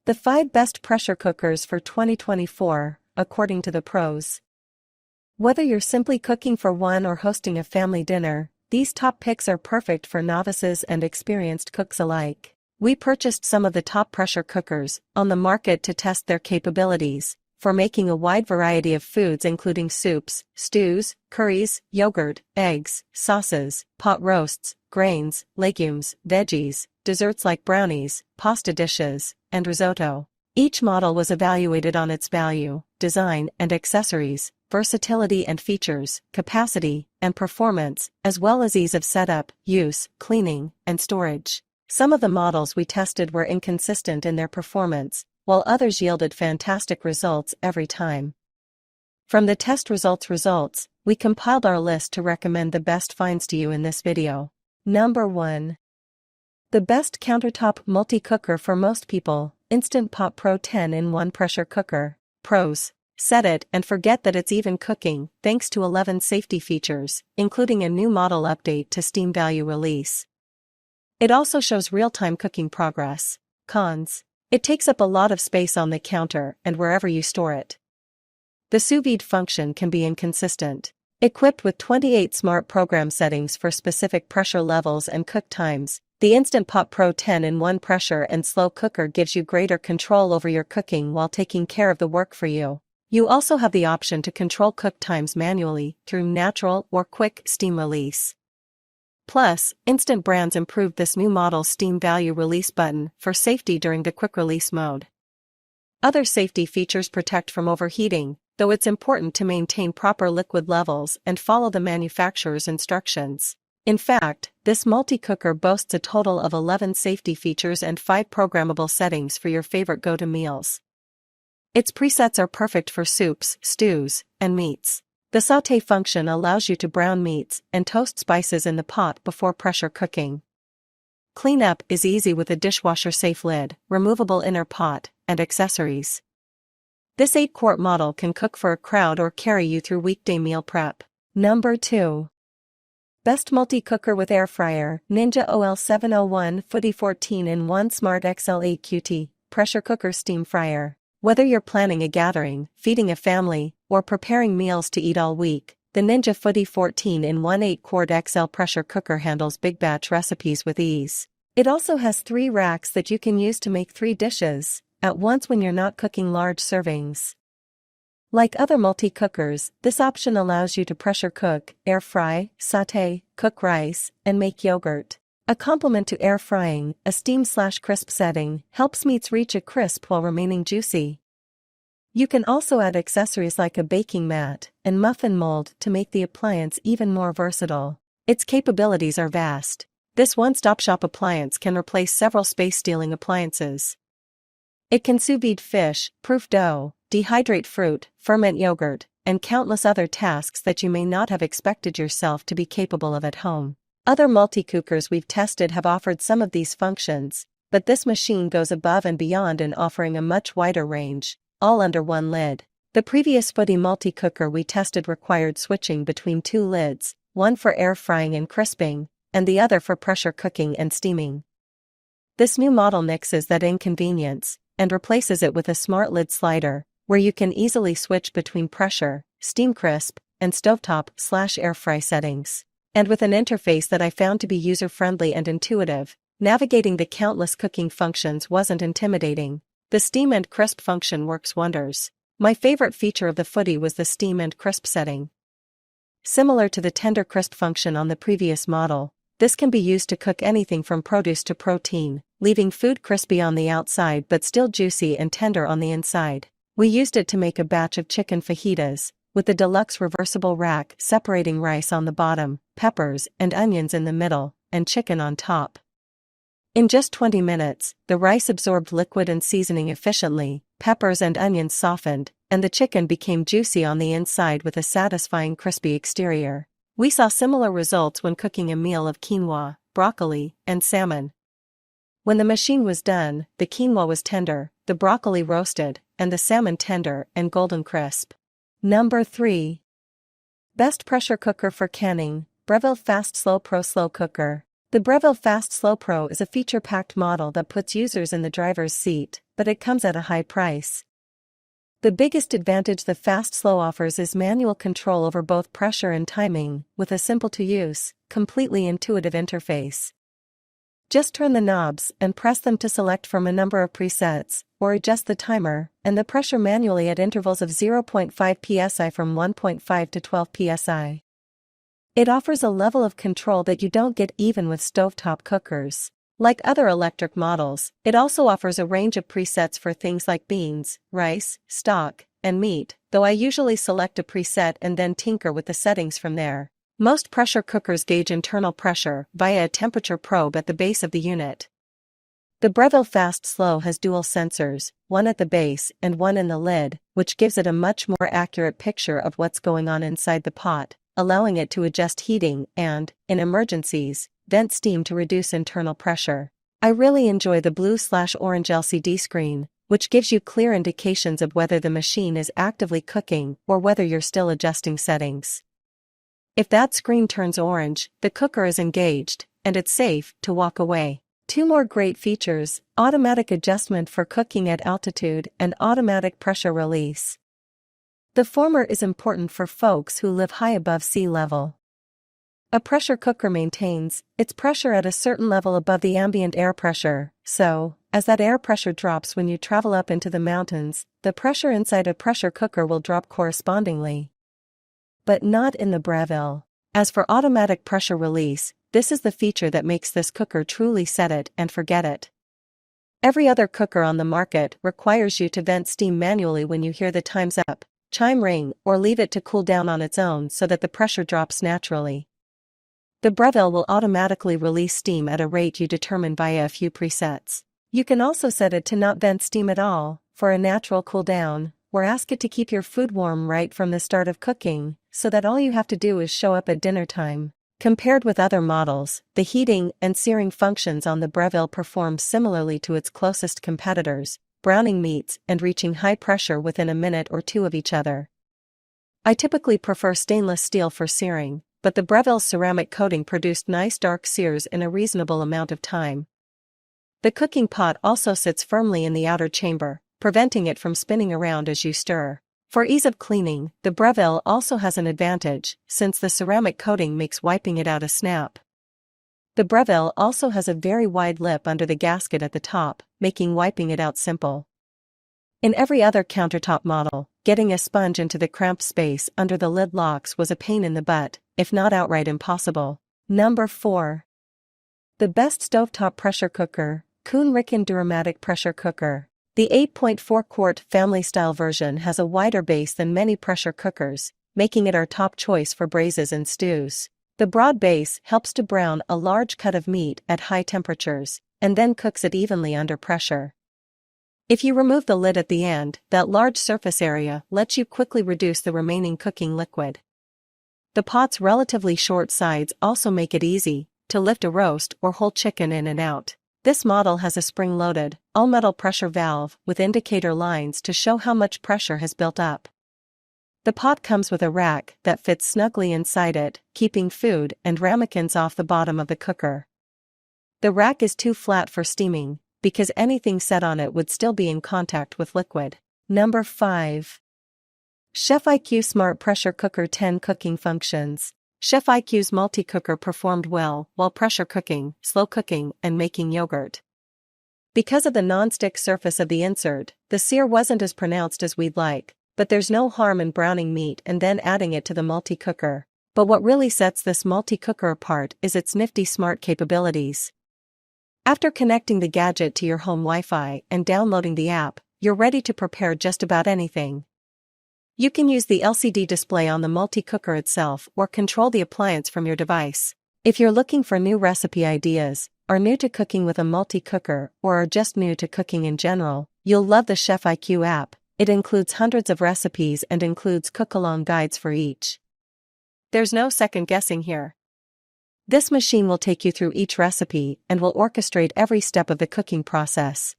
The 5 best pressure cookers for 2024, according to the pros. Whether you're simply cooking for one or hosting a family dinner, these top picks are perfect for novices and experienced cooks alike. We purchased some of the top pressure cookers on the market to test their capabilities for making a wide variety of foods including soups, stews, curries, yogurt, eggs, sauces, pot roasts, grains, legumes, veggies, desserts like brownies, pasta dishes, and risotto. Each model was evaluated on its value, design and accessories, versatility and features, capacity and performance, as well as ease of setup, use, cleaning, and storage. Some of the models we tested were inconsistent in their performance, while others yielded fantastic results every time. From the test results, we compiled our list to recommend the best finds to you in this video. Number 1. The best countertop multi-cooker for most people, Instant Pot Pro 10-in-1 Pressure Cooker. Pros. Set it and forget that it's even cooking, thanks to 11 safety features, including a new model update to Steam Value Release. It also shows real-time cooking progress. Cons. It takes up a lot of space on the counter and wherever you store it. The sous vide function can be inconsistent. Equipped with 28 smart program settings for specific pressure levels and cook times, the Instant Pot Pro 10-in-1 Pressure and Slow Cooker gives you greater control over your cooking while taking care of the work for you. You also have the option to control cook times manually through natural or quick steam release. Plus, Instant Brands improved this new model's Steam Value Release button for safety during the quick release mode. Other safety features protect from overheating, though it's important to maintain proper liquid levels and follow the manufacturer's instructions. In fact, this multi-cooker boasts a total of 11 safety features and 5 programmable settings for your favorite go-to meals. Its presets are perfect for soups, stews, and meats. The sauté function allows you to brown meats and toast spices in the pot before pressure cooking. Cleanup is easy with a dishwasher-safe lid, removable inner pot, and accessories. This 8-quart model can cook for a crowd or carry you through weekday meal prep. Number 2. Best multi-cooker with air fryer, Ninja OL701 Foodi 14-in-1 Smart XL QT Pressure Cooker Steam Fryer. Whether you're planning a gathering, feeding a family, or preparing meals to eat all week, the Ninja Foodi 14-in-1 8-quart XL pressure cooker handles big batch recipes with ease. It also has 3 racks that you can use to make 3 dishes at once when you're not cooking large servings. Like other multi-cookers, this option allows you to pressure cook, air fry, sauté, cook rice, and make yogurt. A complement to air frying, a steam/crisp setting helps meats reach a crisp while remaining juicy. You can also add accessories like a baking mat and muffin mold to make the appliance even more versatile. Its capabilities are vast. This one-stop-shop appliance can replace several space-stealing appliances. It can sous vide fish, proof dough, dehydrate fruit, ferment yogurt, and countless other tasks that you may not have expected yourself to be capable of at home. Other multi-cookers we've tested have offered some of these functions, but this machine goes above and beyond in offering a much wider range, all under one lid. The previous Foodi multi-cooker we tested required switching between 2 lids, one for air frying and crisping, and the other for pressure cooking and steaming. This new model nixes that inconvenience and replaces it with a smart lid slider, where you can easily switch between pressure, steam crisp, and stovetop/air fry settings. And with an interface that I found to be user-friendly and intuitive, navigating the countless cooking functions wasn't intimidating. The steam and crisp function works wonders. My favorite feature of the Foodi was the steam and crisp setting. Similar to the tender crisp function on the previous model, this can be used to cook anything from produce to protein, leaving food crispy on the outside but still juicy and tender on the inside. We used it to make a batch of chicken fajitas, with the deluxe reversible rack separating rice on the bottom, peppers and onions in the middle, and chicken on top. In just 20 minutes, the rice absorbed liquid and seasoning efficiently, peppers and onions softened, and the chicken became juicy on the inside with a satisfying crispy exterior. We saw similar results when cooking a meal of quinoa, broccoli, and salmon. When the machine was done, the quinoa was tender, the broccoli roasted, and the salmon tender and golden crisp. Number 3. Best pressure cooker for canning, Breville Fast Slow Pro Slow Cooker. The Breville Fast Slow Pro is a feature-packed model that puts users in the driver's seat, but it comes at a high price. The biggest advantage the Fast Slow offers is manual control over both pressure and timing, with a simple-to-use, completely intuitive interface. Just turn the knobs and press them to select from a number of presets, or adjust the timer and the pressure manually at intervals of 0.5 psi from 1.5 to 12 psi. It offers a level of control that you don't get even with stovetop cookers. Like other electric models, it also offers a range of presets for things like beans, rice, stock, and meat, though I usually select a preset and then tinker with the settings from there. Most pressure cookers gauge internal pressure via a temperature probe at the base of the unit. The Breville Fast Slow has dual sensors, one at the base and one in the lid, which gives it a much more accurate picture of what's going on inside the pot, allowing it to adjust heating and, in emergencies, vent steam to reduce internal pressure. I really enjoy the blue/orange LCD screen, which gives you clear indications of whether the machine is actively cooking or whether you're still adjusting settings. If that screen turns orange, the cooker is engaged, and it's safe to walk away. Two more great features: automatic adjustment for cooking at altitude and automatic pressure release. The former is important for folks who live high above sea level. A pressure cooker maintains its pressure at a certain level above the ambient air pressure, so, as that air pressure drops when you travel up into the mountains, the pressure inside a pressure cooker will drop correspondingly. But not in the Breville. As for automatic pressure release, this is the feature that makes this cooker truly set it and forget it. Every other cooker on the market requires you to vent steam manually when you hear the time's up chime ring, or leave it to cool down on its own so that the pressure drops naturally. The Breville will automatically release steam at a rate you determine via a few presets. You can also set it to not vent steam at all, for a natural cool down, or ask it to keep your food warm right from the start of cooking, so that all you have to do is show up at dinner time. Compared with other models, the heating and searing functions on the Breville perform similarly to its closest competitors, browning meats and reaching high pressure within a minute or two of each other. I typically prefer stainless steel for searing, but the Breville's ceramic coating produced nice dark sears in a reasonable amount of time. The cooking pot also sits firmly in the outer chamber, preventing it from spinning around as you stir. For ease of cleaning, the Breville also has an advantage, since the ceramic coating makes wiping it out a snap. The Breville also has a very wide lip under the gasket at the top, making wiping it out simple. In every other countertop model, getting a sponge into the cramped space under the lid locks was a pain in the butt, if not outright impossible. Number 4. The best stovetop pressure cooker, Kuhn-Ricken Duramatic Pressure Cooker. The 8.4-quart family-style version has a wider base than many pressure cookers, making it our top choice for braises and stews. The broad base helps to brown a large cut of meat at high temperatures, and then cooks it evenly under pressure. If you remove the lid at the end, that large surface area lets you quickly reduce the remaining cooking liquid. The pot's relatively short sides also make it easy to lift a roast or whole chicken in and out. This model has a spring-loaded, all-metal pressure valve with indicator lines to show how much pressure has built up. The pot comes with a rack that fits snugly inside it, keeping food and ramekins off the bottom of the cooker. The rack is too flat for steaming, because anything set on it would still be in contact with liquid. Number 5. Chef IQ Smart Pressure Cooker 10 Cooking Functions. Chef IQ's multi-cooker performed well while pressure cooking, slow cooking, and making yogurt. Because of the non-stick surface of the insert, the sear wasn't as pronounced as we'd like, but there's no harm in browning meat and then adding it to the multi-cooker. But what really sets this multi-cooker apart is its nifty smart capabilities. After connecting the gadget to your home Wi-Fi and downloading the app, you're ready to prepare just about anything. You can use the LCD display on the multi-cooker itself or control the appliance from your device. If you're looking for new recipe ideas, are new to cooking with a multi-cooker, or are just new to cooking in general, you'll love the Chef IQ app. It includes hundreds of recipes and includes cook-along guides for each. There's no second guessing here. This machine will take you through each recipe and will orchestrate every step of the cooking process.